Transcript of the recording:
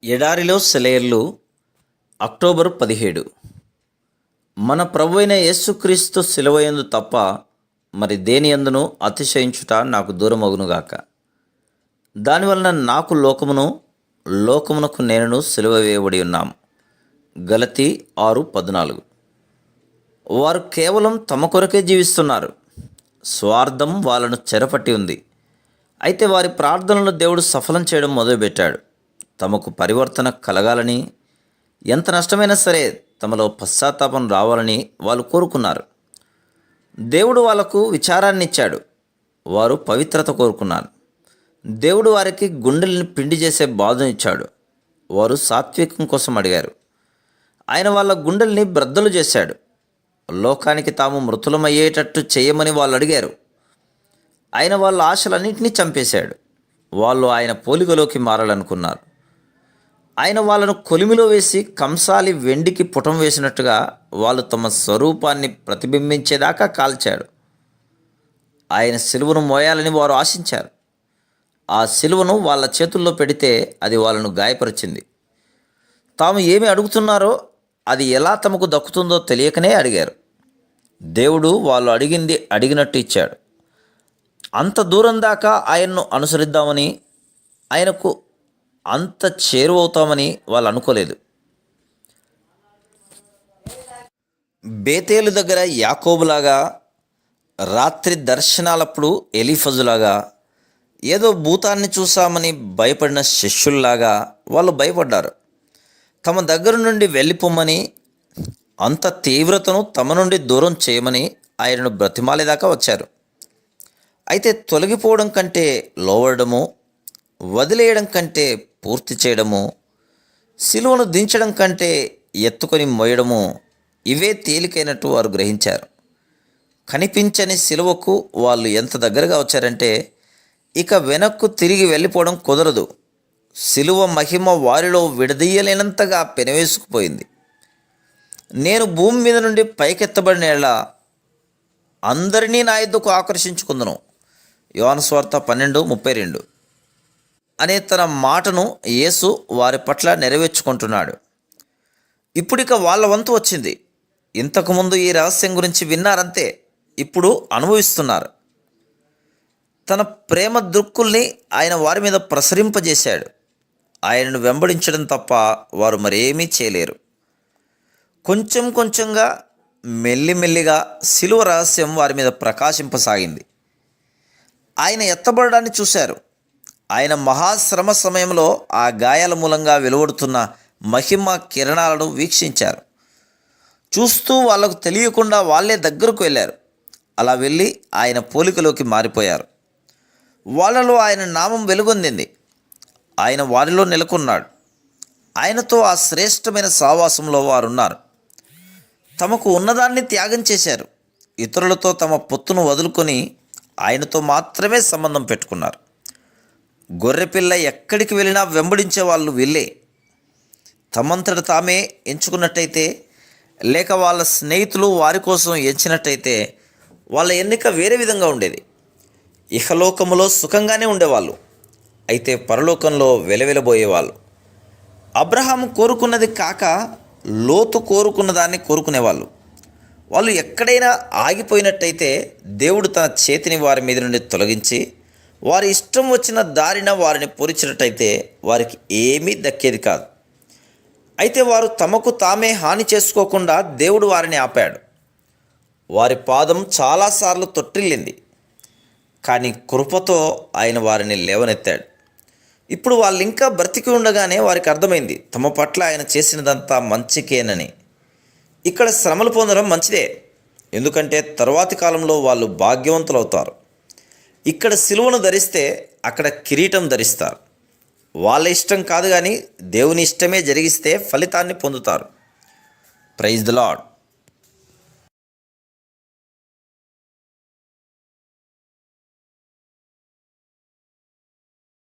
ఎడారిలో సెలయేర్లు అక్టోబర్ 17. మన ప్రభువైన యేసుక్రీస్తు శిలువయందు తప్ప మరి దేని యందును అతిశయించుట నాకు దూరమగునుగాక. దానివలన నాకు లోకమునకు నేనును సిలువ వేయబడి ఉన్నాము. గలతీ 6:14. వారు కేవలం తమ కొరకే జీవిస్తున్నారు. స్వార్థం వాళ్ళను చెరపట్టి ఉంది. అయితే వారి ప్రార్థనలను దేవుడు సఫలం చేయడం మొదలుపెట్టాడు. తమకు పరివర్తన కలగాలని, ఎంత నష్టమైనా సరే తమలో పశ్చాత్తాపం రావాలని వాళ్ళు కోరుకున్నారు. దేవుడు వాళ్లకు విచారాన్ని ఇచ్చాడు. వారు పవిత్రత కోరుకున్నారు. దేవుడు వారికి గుండెల్ని పిండి చేసే బాధనిచ్చాడు. వారు సాత్వికం కోసం అడిగారు. ఆయన వాళ్ళ గుండెల్ని బ్రద్దలు చేశాడు. లోకానికి తాము మృతులమయ్యేటట్టు చేయమని వాళ్ళు అడిగారు. ఆయన వాళ్ళ ఆశలన్నింటినీ చంపేశాడు. వాళ్ళు ఆయన పోలికలోకి మారాలనుకున్నారు. ఆయన వాళ్ళను కొలిమిలో వేసి కంసాలి వెండికి పుటం వేసినట్టుగా వాళ్ళు తమ స్వరూపాన్ని ప్రతిబింబించేదాకా కాల్చాడు. ఆయన సిలువను మోయాలని వారు ఆశించారు. ఆ సిలువను వాళ్ళ చేతుల్లో పెడితే అది వాళ్ళను గాయపరిచింది. తాము ఏమి అడుగుతున్నారో అది ఎలా తమకు దక్కుతుందో తెలియకనే అడిగారు. దేవుడు వాళ్ళు అడిగింది అడిగినట్టు ఇచ్చాడు. అంత దూరం దాకా ఆయన్ను అనుసరిద్దామని, ఆయనకు అంత చేరువవుతామని వాళ్ళు అనుకోలేదు. బేతేలు దగ్గర యాకోబులాగా, రాత్రి దర్శనాలప్పుడు ఎలీఫజులాగా, ఏదో భూతాన్ని చూసామని భయపడిన శిష్యుల్లాగా వాళ్ళు భయపడ్డారు. తమ దగ్గర నుండి వెళ్ళిపోమని, అంత తీవ్రతను తమ నుండి దూరం చేయమని ఆయనను బ్రతిమాలేదాకా వచ్చారు. అయితే తొలగిపోవడం కంటే లోవడము, వదిలేయడం కంటే పూర్తి చేయడము, సిలువను దించడం కంటే ఎత్తుకొని మోయడము, ఇవే తేలికైనట్టు వారు గ్రహించారు. కనిపించని సిలువకు వాళ్ళు ఎంత దగ్గరగా వచ్చారంటే ఇక వెనక్కు తిరిగి వెళ్ళిపోవడం కుదరదు. సిలువ మహిమ వారిలో విడదీయలేనంతగా పెనవేసుకుపోయింది. నేను భూమి మీద నుండి పైకెత్తబడిన యెడల అందరినీ నా యొద్దకు ఆకర్షించుకుందును. యోహాను సువార్త 12:32 అనే తన మాటను యేసు వారి పట్ల నెరవేర్చుకుంటున్నాడు. ఇప్పుడిక వాళ్ళ వంతు వచ్చింది. ఇంతకుముందు ఈ రహస్యం గురించి విన్నారంతే, ఇప్పుడు అనుభవిస్తున్నారు. తన ప్రేమ దృక్కుల్ని ఆయన వారి మీద ప్రసరింపజేశాడు. ఆయనను వెంబడించడం తప్ప వారు మరేమీ చేయలేరు. కొంచెం కొంచెంగా, మెల్లిమెల్లిగా సిలువ రహస్యం వారి మీద ప్రకాశింపసాగింది. ఆయన ఎత్తబడడాన్ని చూశారు. ఆయన మహాశ్రమ సమయంలో ఆ గాయాల మూలంగా వెలువడుతున్న మహిమ కిరణాలను వీక్షించారు. చూస్తూ వాళ్లకు తెలియకుండా వాళ్ళే దగ్గరకు వెళ్ళారు. అలా వెళ్ళి ఆయన పోలికలోకి మారిపోయారు. వాళ్ళలో ఆయన నామం వెలుగొందింది. ఆయన వారిలో నెలకొన్నాడు. ఆయనతో ఆ శ్రేష్టమైన సావాసంలో వారున్నారు. తమకు ఉన్నదాన్ని త్యాగం చేశారు. ఇతరులతో తమ పొత్తును వదులుకొని ఆయనతో మాత్రమే సంబంధం పెట్టుకున్నారు. గొర్రెపిల్ల ఎక్కడికి వెళ్ళినా వెంబడించే వాళ్ళు వీళ్ళే. తమంతట తామే ఎంచుకున్నట్టయితే, లేక వాళ్ళ స్నేహితులు వారి కోసం ఎంచినట్టయితే వాళ్ళ ఎన్నిక వేరే విధంగా ఉండేది. ఇహలోకములో సుఖంగానే ఉండేవాళ్ళు, అయితే పరలోకంలో వెలవెలబోయేవాళ్ళు. అబ్రహాము కోరుకున్నది కాక లోతు కోరుకున్న దాన్ని కోరుకునేవాళ్ళు. వాళ్ళు ఎక్కడైనా ఆగిపోయినట్టయితే దేవుడు తన చేతిని వారి మీద నుండి తొలగించి వారి ఇష్టం వచ్చిన దారిన వారిని పొరిచినట్టయితే వారికి ఏమీ దక్కేది కాదు. అయితే వారు తమకు తామే హాని చేసుకోకుండా దేవుడు వారిని ఆపాడు. వారి పాదం చాలాసార్లు తొట్టిల్లింది, కానీ కృపతో ఆయన వారిని లేవనెత్తాడు. ఇప్పుడు వాళ్ళు ఇంకా బ్రతికి ఉండగానే వారికి అర్థమైంది తమ పట్ల ఆయన చేసినదంతా మంచికేనని. ఇక్కడ శ్రమలు పొందడం మంచిదే, ఎందుకంటే తరువాతి కాలంలో వాళ్ళు భాగ్యవంతులు అవుతారు. ఇక్కడ సిలువను ధరిస్తే అక్కడ కిరీటం ధరిస్తారు. వాళ్ళ ఇష్టం కాదు, కానీ దేవుని ఇష్టమే జరిగిస్తే ఫలితాన్ని పొందుతారు. Praise the lord.